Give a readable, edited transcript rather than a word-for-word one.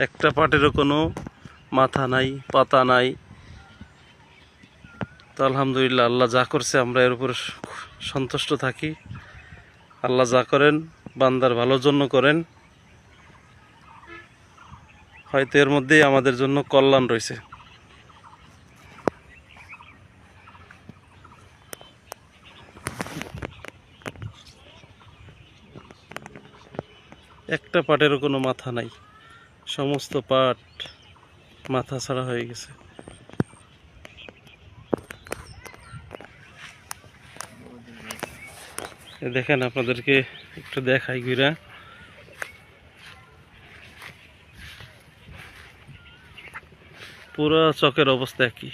একটা পাটেরও কোনো মাথা নাই, পাতা নাই। তো আলহামদুলিল্লাহ, আল্লাহ যা করছে আমরা এর উপর সন্তুষ্ট থাকি। আল্লাহ যা করেন বান্দার ভালোর জন্য করেন, হয়তো এর মধ্যেই আমাদের জন্য কল্যাণ রয়েছে। একটা পাটেরও কোনো মাথা নাই, সমস্ত পাট মাথা ছাড়া হয়ে গেছে। দেখেন, আপনাদেরকে একটু দেখাই ঘুরা। পুরো চকের অবস্থা একই।